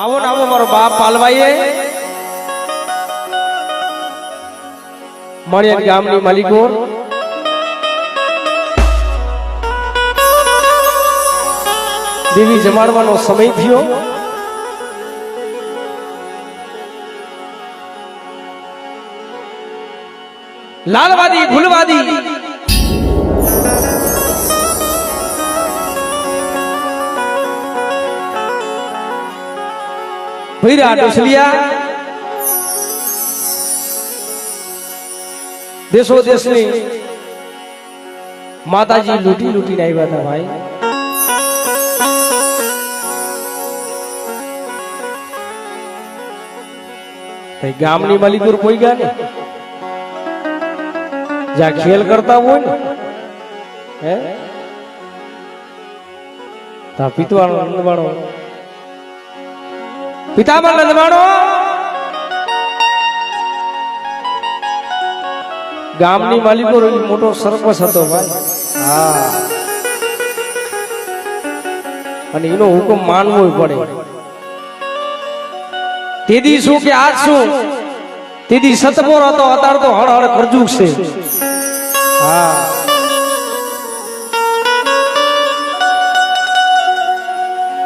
आवो ना आवो मारो बाप पालवाईए मणियार गामनी मालिको देवी जमाड़વાનો समय थयो। लालवादी फूलवादी भैरा डोसलिया देशो देशनी माताजी लूटी लूटी नहीं बता भाई। गामनी मालिकुर कोई गया नहीं जा खेल करता वो है नंदवाणो पितामह नंदवाणो गामनी मालिको मोटो सरपंच हतो भाई। हाँ अने एनो हुकुम मानवो पड़े। तेदी शू के आज शू तेदी सतपोर हतो अतार तो हड़ हड़ करजूक छे। हाँ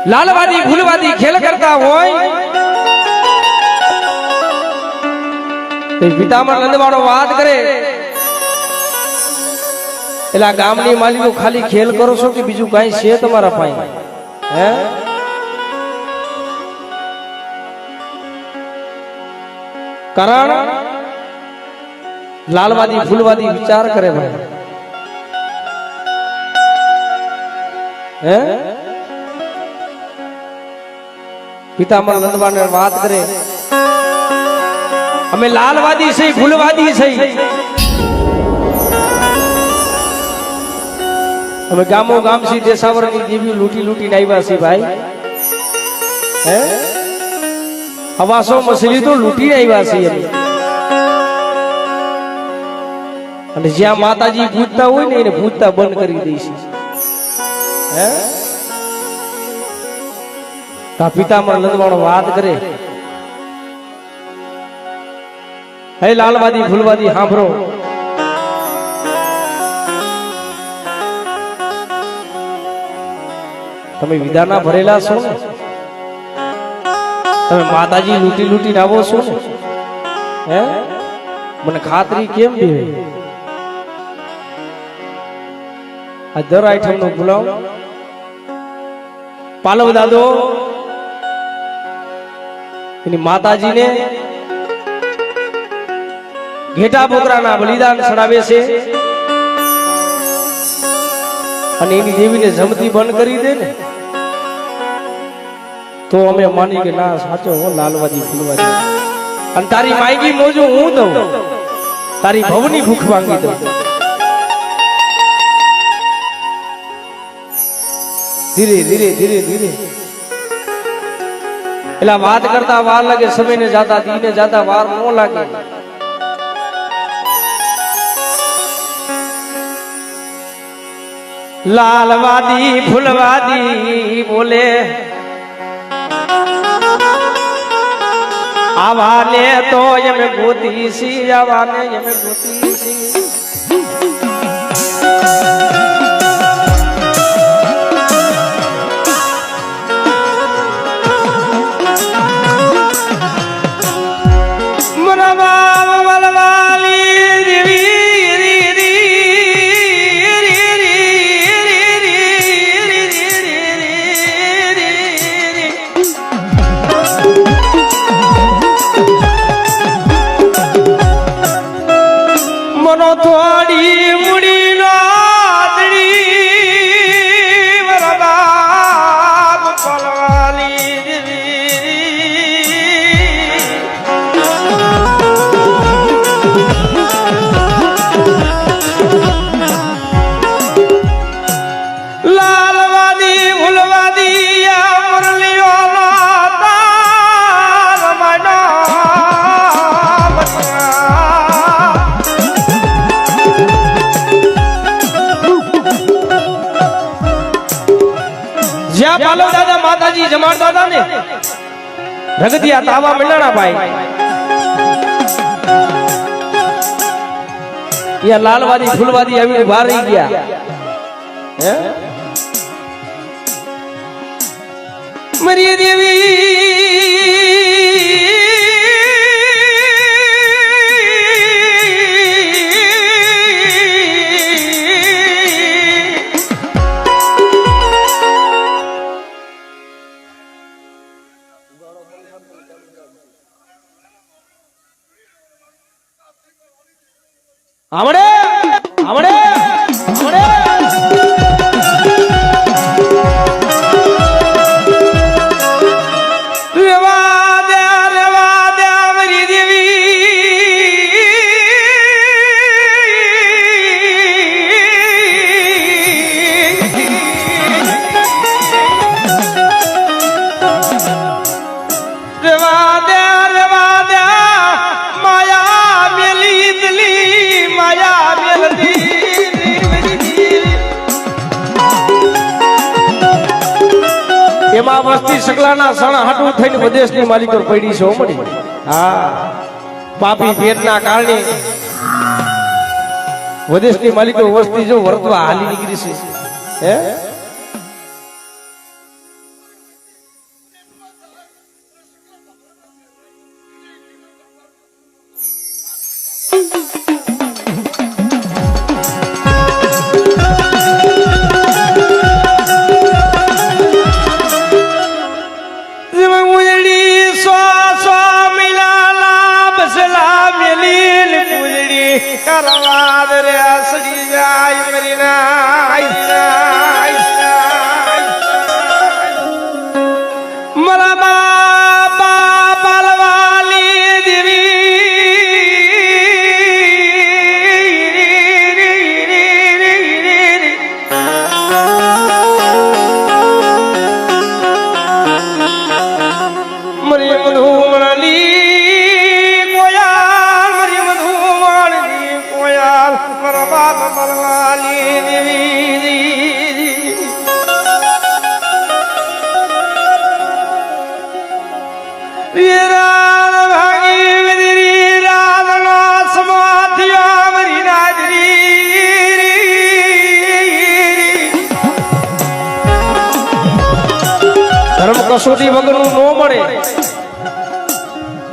लालवादी फूलवादी खेल करता होय पितामह नंदवाणो बात करे एला गामनी मालिको खाली खेल करो छो कि बीजू काई छे तमारा पाई है। कारण लालवादी फूलवादी विचार करे भाई है। पितामह नंदवाणो बात करे हमें लालवादी से फूलवादी से हमें गामो गाम सी देशावर की देवी लूटी लूटी नहीं वासी भाई है। हवासो मछली तो लूटी नहीं वासी है। ज्या माताजी पूजता हो ने पूजता बंद करी दईश है। पितामह नंदवाणो बात करे हे लालवादी फूलवादी हांभरो तमे विदाना भरेला छो ने तमे माताजी लूटी लूटी आवो छो ने हे मने खातरी केम देवे आ दर आइटम नो बुलाओ पालव दादो एनी माताजी ने घेटा बोकराना बलिदान चढ़ावे छे अने एनी देवीने जमती बंद करी दे ने तो अमे मानी के ना साचो हो लालवादी फूलवादी अने तारी मायगी मोजो हूं दઉં तारी भवनी भूख मांगी दઉં। धीरे धीरे धीरे धीरे एला बात करता वार लगे समय ने जाता दीने जाता वार नो लागे। लालवादी फूलवादी बोले आवाने तो यमे गोती सी आवाने यमे गोती सी थोड़ी मुड़ी नादड़ी बरबाब पलवाली लालवादी फूलवादी या मुरलियो लाता रमना पालो दादा माताजी जमाड़ता था ने રગદિયા તાવા મંડાણા ભાઈ યા લાલવાદી ફૂલવાદી આવી ઉભા રહી ગયા હે મરી દેવી આવડે આવડે આવડે રેવા દે મારી દેવી રેવા દે માયા મેલી દલી માયા એમાં વસ્તી સગલાના સણા હાટું થઈને વિદેશની માલિકો પડી છે મળી હા પાપી ભેદના કારણે વિદેશની માલિકો વસ્તી જો વર્તવા હાલી નીકળી છે હે કરવાદ રે સડી જાય મરી મારા બાપા પાલવાલી દેવી મરી મધુમણી પરવાલી દેવી વીરાન ભાગી વિદરી રાધનો સમાધિયા મરી નાજરી ધર્મ કસોટી વગરનું નો મળે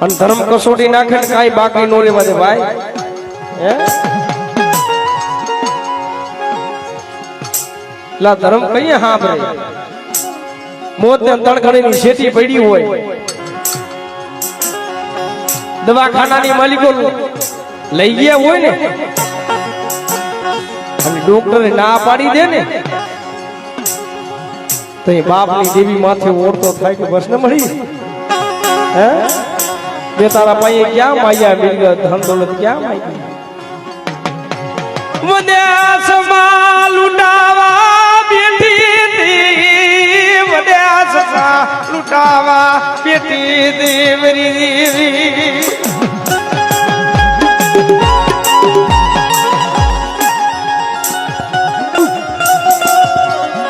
અને ધર્મ કસોટી નાખે કાઈ બાકી નો રેવા દે ભાઈ હે લા ધર્મ કઈ હાંભળે મોત ને તણખણી ની શેતી પડી હોય દવાખાનાની માલિકો લઈ ગયા હોય ને અને ડોક્ટરે ના પાડી દે ને તો એ બાપની દેવી માથે ઓળતો થાય કે બસ ન મળી હે બે તારા પાયે ક્યાં માયા મિલગત ધન દોલત ક્યાં માઈ વદેશમાં લૂંટાવા લૂટાવા પેટી દેવરી દેવી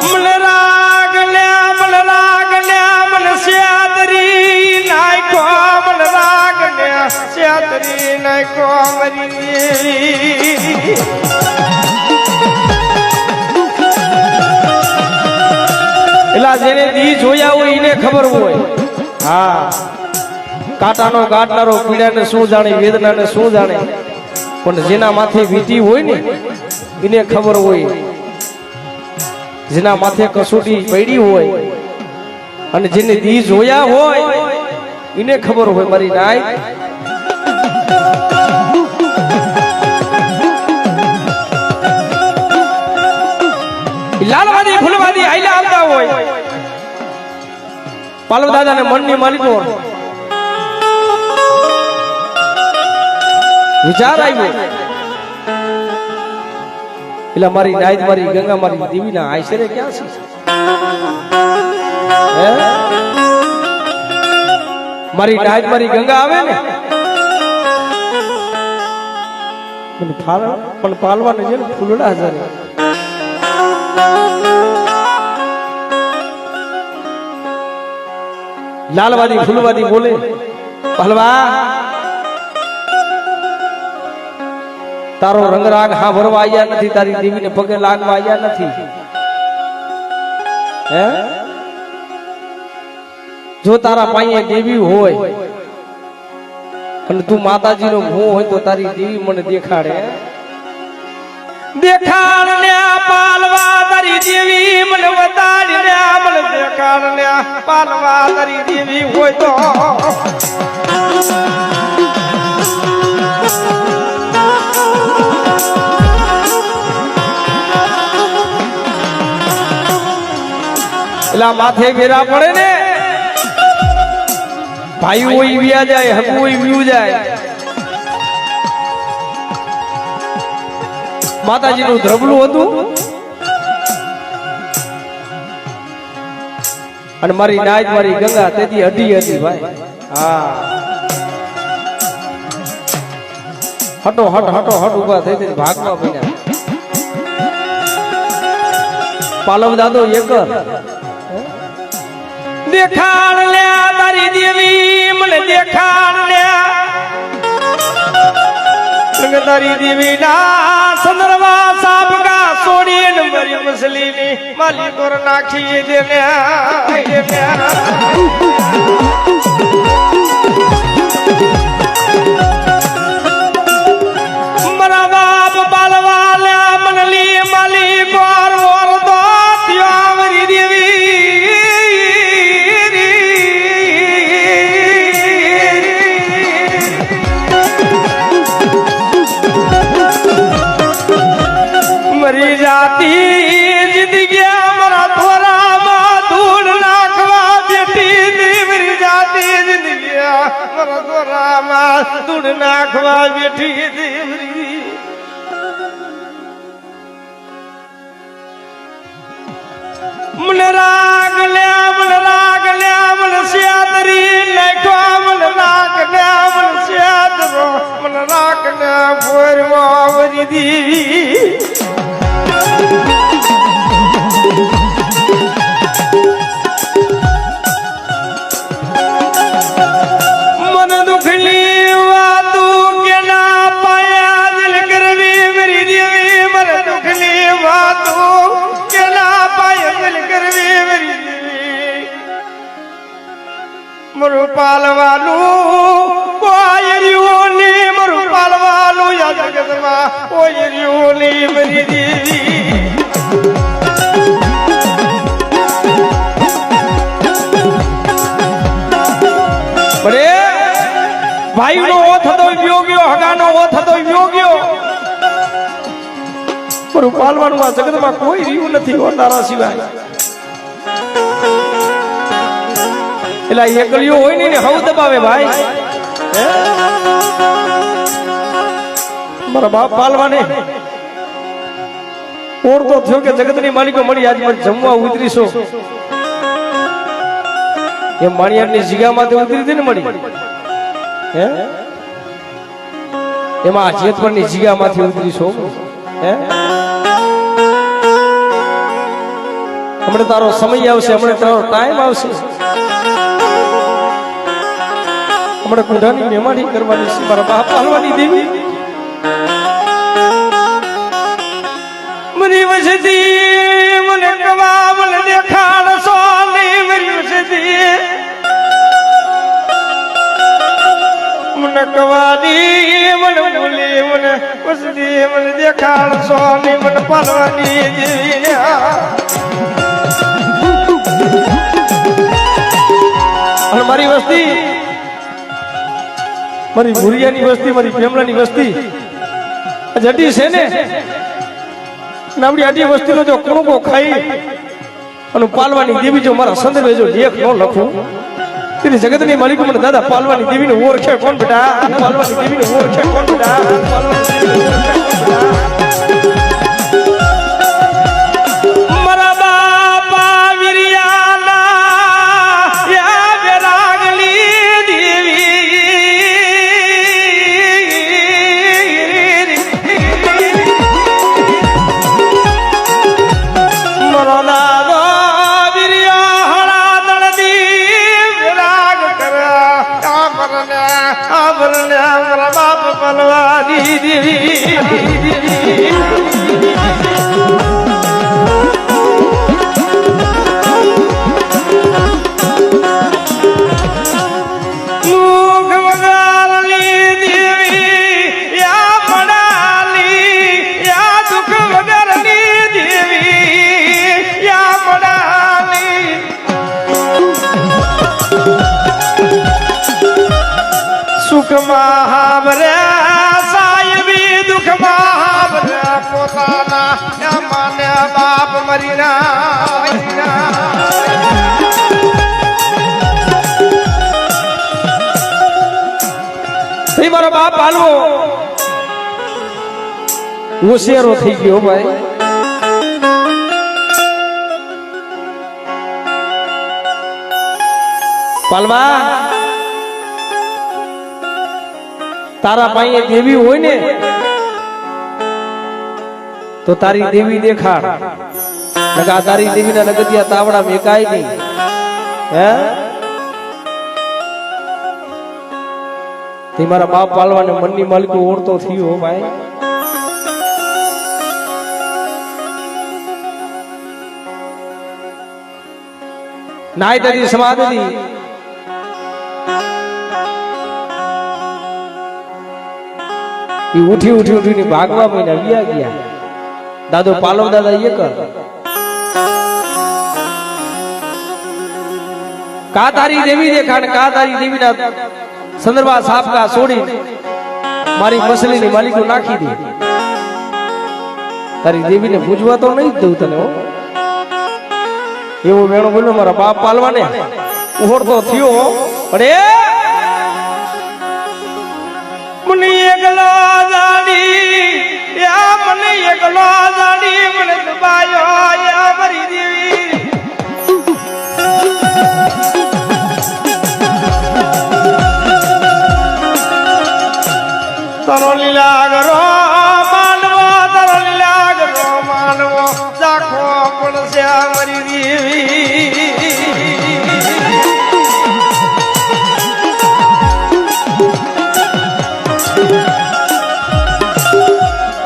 મન રાગલ્યા મન સ્યાદરી નાખો મન રાગલ્યા સ્યાદરી નાખો મરી દેવી એલા જેને દી જોયા હોય એને ખબર હોય હા કાંટાનો ગાંઠનારો પીડાને શું જાણે વેદનાને શું જાણે પણ જેના માથે વીતી હોય ને એને ખબર હોય જેના માથે કસોટી પડી હોય અને જેને દી જોયા હોય એને ખબર હોય મારી નાય લાલવાદી ફૂલવાદી આઈલા આવતા હોય પાલવ દાદા ને મનની માલિકો વિચાર આવ્યો એટલે મારી નાયદ મારી ગંગા મારી દેવી ના આશરે ક્યાં છે મારી નાયદ મારી ગંગા આવે ને પણ પાલવાને છે ને ફૂલડા હજારે લાલવાદી ફૂલવાદી બોલે પહલવા તારો રંગરાગ હા ભરવા આવ્યા નથી, તારી દેવીને પગે લાગવા આવ્યા નથી. હે જો તારા પાસે દેવી હોય અને તું માતાજીનો મોહ હોય તો તારી દેવી મને દેખાડે. દેખાડ ને પાલવા તારી દેવી મને બતાડ ને મને દેખાડ ને પાલવા તારી દેવી હોય તો એલા માથે વેરા પડે ને ભાઈ હોય વ્યા જાય, હકુ હોય વ્યુ જાય. માતાજી નું ધ્રબલું હતું અને મારી નાયત મારી ગંગા તેથી અઢી હતી ભાઈ. હા હટો હટ હટો હટ ઉભા થઈ ભાગમાં બન્યા. પાલવ દાદો એકર દેખાડ લે તારી દેવી મને દેખાડ લે તારી દેવી ના સંદર્ભા સાબકા સોડીને મરી મસલીની માલી કોર નાખી દે મરા બાપ બાલવા લે મનલી માલી કોર ઓર દો ત્યાવરી દેવી મરી જાતી જિંદગી અમારા ધોરામાં ધૂળ નાખવા બેઠી હતી. મરી જાતી જિંદગી અમારા ધોરામાં ધૂળ નાખવા બેઠી હતી. મને રાગ લ્યા મને સ્યાદરી નાખ્યા મને રાગ લ્યા મને સ્યાદરો મને રાગ લ્યા ફોરવા વરી દી. મન દુખની વાતું કેના પાયા દિલ કરવી મરી દેવી. મન દુખની વાતું કેના પાયા દિલ કરવી મરી દેવી. મરું પાલવાનું કોઈ રહ્યું નહીં, મરું પાલવાનું યા જગતમાં કોઈ રહ્યું નહીં મરી દેવી. ભાઈ નો ઓ થતો યોગ્યો હગાનો ઓ થતો યોગ્યો પણ પાલવાનું આ જગતમાં કોઈ રહ્યું નથી તારા સિવાય. એટલે એકલીઓ હોય ને હવ દબાવે ભાઈ. મારા બાપ પાલવાને ઓળતો થયો કે જગતની માલિકો મળી આજ મને જમવા ઉતરીશો. એ માણિયારની જીગામાંથી ઉતરી હતી ને મળી હે એમાં જેતપરની જીગામાંથી ઉતરીશો. હે હમણાં તારો સમય આવશે, હમણાં તારો ટાઈમ આવશે. હમણાં કુંડાની મહેમાની કરવાની છે મારા બાપ પાલવાની દેવી. મરી વસતી મને કવા મને દેખાડ સોની મરી વસતી મને કવાની મને બોલી મને વસતી મને દેખાડ સોની મને પાલવાની દેવી. અને મારી વસ્તી મારી ભુરિયાની વસ્તી મારી ફેમલાની વસ્તી જટી છે ને નામડી આટી વસ્તીનો જો કુણકો ખાઈ અને પાલવાની દેવી જો મારા સંદર્ભે જો લેખ ન લખું તેની જગતની માલિકો મને દાદા પાલવાની દેવીને ઓળખે કોણ બેટા? પાલવાની દેવીને ઓળખે કોણ બેટા? મારા બાપા વિરિયાના યા વેરાગલી દેવી મરો દાદો વિરિયા હળા દળદી વેરા મારી દેવી સુખ મહાવરે સાહેબી દુઃખ મહાવરે પોતાના માને બાપ મરીના મારો બાપ હાલવો હોશિયારો થઈ ગયો ભાઈ પાલવા તારા પાસે દેવી હોય ને તો તારી દેવી દેખાડ નકા તારી દેવીના નગતિયા તાવડા મેકાય નહીં હે તે મારા બાપ પાલવાને મનની માલિકો ઓળતો થયો ભાઈ નાય તારી સમાધિ ઉઠી ઉઠી ઉઠીને ભાગવા મહિના વ્યા ગયા દાદો પાલવ દાદા એ કર કા તારી દેવી દેખાડ કા તારી દેવીના સંદર્ભા સાપકા છોડી મારી મસલીની માલિકો નાખી દે તારી દેવીને પૂજવા તો નહીં દઉં તને હો એવો વેણો બોલ્યો મારા બાપ પાલવાને ઉહોડતો થયો પણ મને એકલો જાડી યા મને એકલો જાડી મને દબાયો યા મારી દેવી તારો લીલા ગરો માનવો તારો લીલા ગરો માનવો રાખો પણ છે મારી દેવી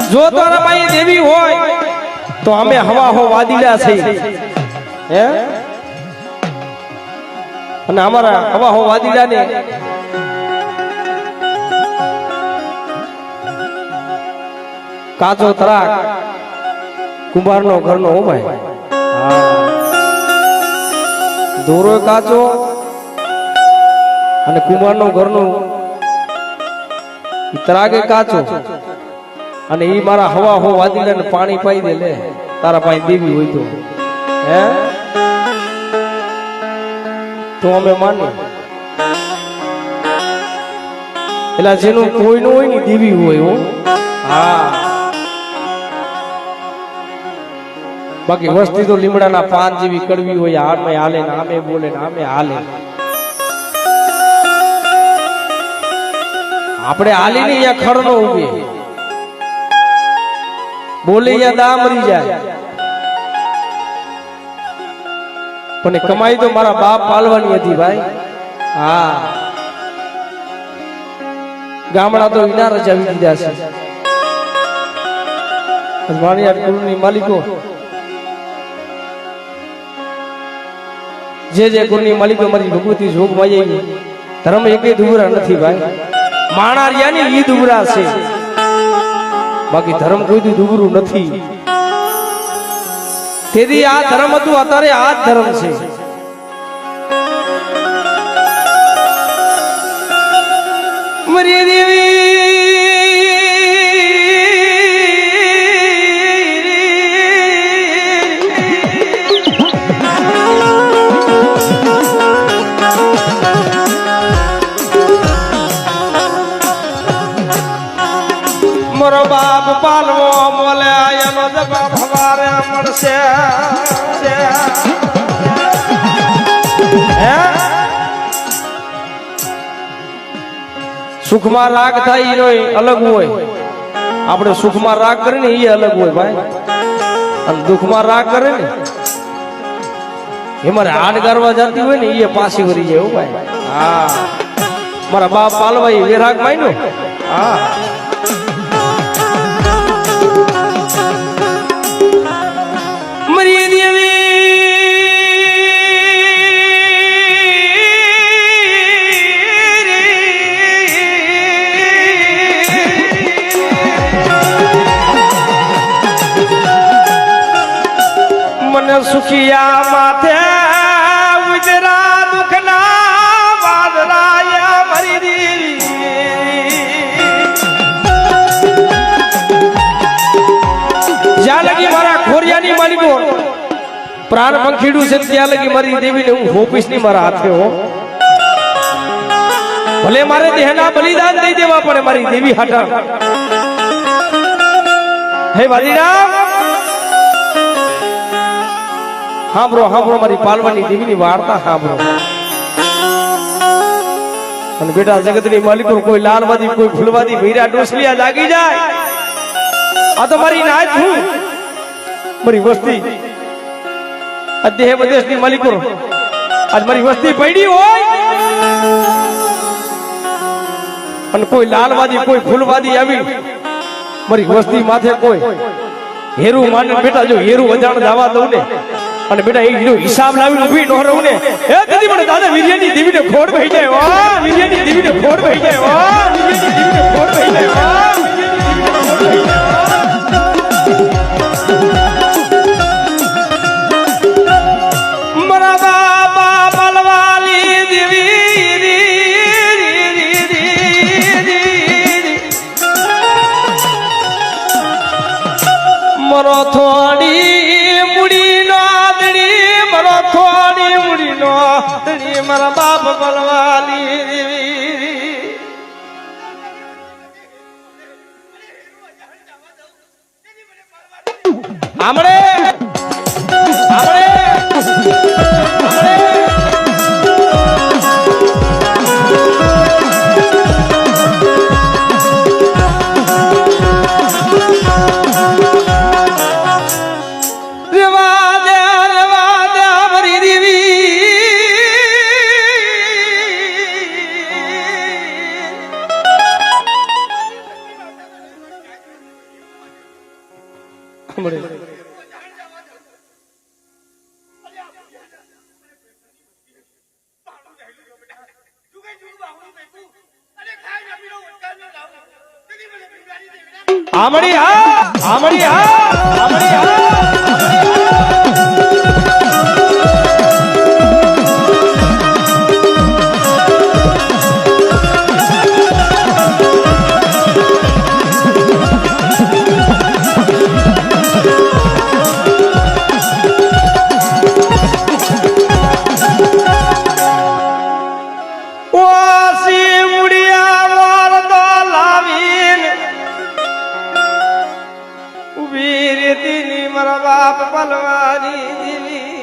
જો તારા પાસે દેવી હોય તો અમે હવા હો વાદીડા છે હે અને અમારા હવા હો વાદીડા ને કાચો તરાક કુંભારનો ઘરનો હો ભાઈ દોરો કાચો અને કુંભારનો ઘરનો તરાગે કાચો અને ઈ મારા હવા હો વાદીલાને પાણી પાઈ દે લે તારા પાસે દેવી હોય તો હે તો અમે માની એટલે જેનું કોઈ ન હોય ને દેવી હોય હો હા બાકી વસ્તી તો લીમડાના પાન જેવી કડવી હોય આમે હાલે ને આમે બોલે ને આમે હાલે આપણે હાલી ને અહીંયા ખડનો ઉભી બોલે યા દા મરી જાય પણ કમાઈ તો મારા બાપ પાલવાની હતી ભાઈ હા ગામડા તો વિના રજાવી દીધા છે મારી ગુરુની માલિકો જે ગુરુની માલિકો મારી ભગવતી જોગ માં આવી ધર્મ એકે દુબરા નથી ભાઈ માણા રહ્યા ને ઈ દુબરા છે બાકી ધર્મ કોઈ દી દુબરું નથી તેથી આ ધર્મ હતું અત્યારે આ જ ધર્મ છે મરી દેવી મોરો બાપ પાલવો બોલે એનો જવાબ હવારે મળશે સુખમાં રાગ થાય એનો અલગ હોય આપણે સુખમાં રાગ કરે ને એ અલગ હોય ભાઈ અને દુઃખમાં રાગ કરે ને એ મારે હાડ ગારવા જતી હોય ને એ પાછી વળી જાય ભાઈ હા મારા બાપ પાલવાઈ વિરાગ માન્યો હા મને સુખિયા માથે ઉજરા દુખના વાદળાયા મરી દેવી જ્યાં લગી મારા ખોરિયાની માલિકો પ્રાણ પંખીડું છે ત્યાં લગી મારી દેવીને હું હોપીશ ની મારા હાથે હો ભલે મારે દેહના બલિદાન દઈ દેવા પડે મારી દેવી હાટા હે વાલીરામ હાંભળો હાંભળો મારી પાલવાની દેવીની વાર્તા હાંભળો અને બેટા જગતની માલિકો કોઈ લાલવાદી કોઈ ફૂલવાદી ભૈરા ડોસલિયા લાગી જાય આ તો મારી નાચ હું મારી વસ્તી આ દેહ વિદેશની માલિકો આજ મારી વસ્તી પડી હોય અને કોઈ લાલવાદી કોઈ ફૂલવાદી આવી મારી વસ્તી માથે કોઈ હેરું માને બેટા જો હેરું અજાણ જવા દઉં ને અને બેટા એ હિસાબ લાવીને ઊભી ન રહું ને એ દીદી મને દાદા વીર્યની દેવીને ખોડ ભઈ જાય વાહ વીર્યની દેવીને ખોડ ભઈ જાય વાહ વીર્યની દેવીને ખોડ ભઈ જાય વાહ મરા બાબા બલવાલી દેવી મરો થોડી મુડી નો દડી મરો થોડી મુડી નો દડી મારા બાપ બલવાલી આમળે આમળે આમડી હા આમડી હા આમડી હા મારા બાપ બલવાની દેવી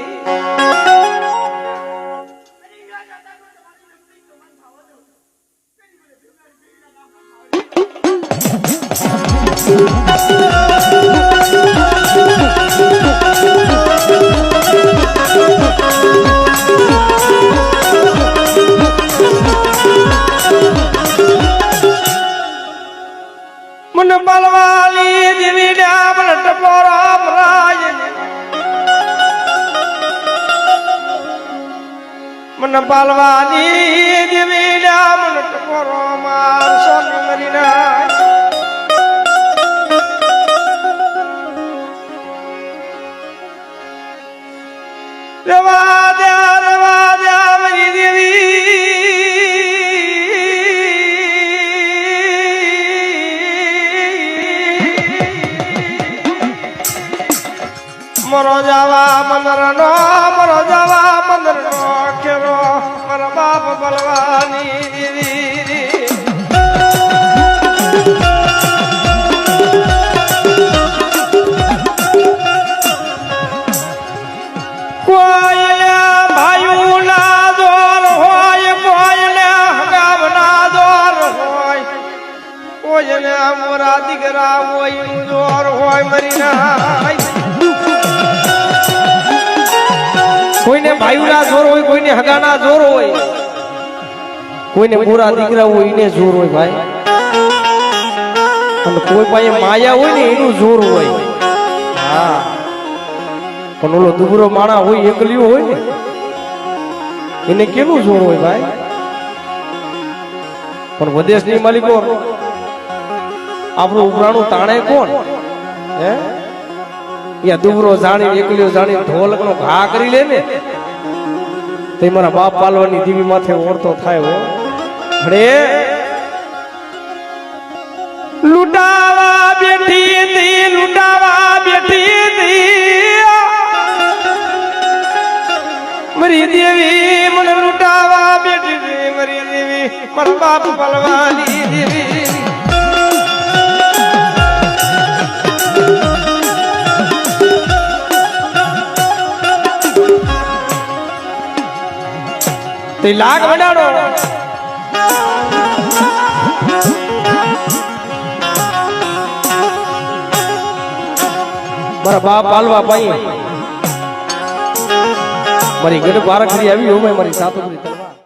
મને બલવાલી દેવી ડામણ ટપોરા રાજ મને બલવાલી દેવી ડામણ ટપોરો માર સોની મરીના રવા દે મારી દેવી મરો જાવા મંદરનો મરો જાવા મંદરનો કેરો મારા બાપ બલવાની દેવી કોઈને ભાઈઓના દોર હોય કોઈને હગાવના દોર હોય કોઈને મોરા દીકરા હોય દોર હોય મરી ના કોઈને ભાઈઓના જોર હોય કોઈને હગાના જોર હોય કોઈને પૂરા દીકરા હોય એને જોર હોય ભાઈ અને કોઈ પાસે માયા હોય ને એનું જોર હોય હા પણ ઓલો દુબરો માણા હોય એકલ્યો હોય ને એને કેનું જોર હોય ભાઈ પણ વિદેશની માલિકો આપણું ઉપરાણું તાણે કોણ હે યા દુબરો જાણી એકલીઓ જાણી ઢોલક નો ઘા કરી લે ને તે મારા બાપ પાલવાની દીવી માથે ઓરતો થાય હો અરે લૂંટાવા બેઠી હતી લૂંટાવા બેઠી હતી મારી દેવી મને લૂંટાવા બેઠી હતી મારી દેવી મારા બાપ પાલવાની દેવી તે લાગ વડાડો મારા બાપ પાલવા પાઈ મારી ગઢ બારખરી આવી હો મારી સાતો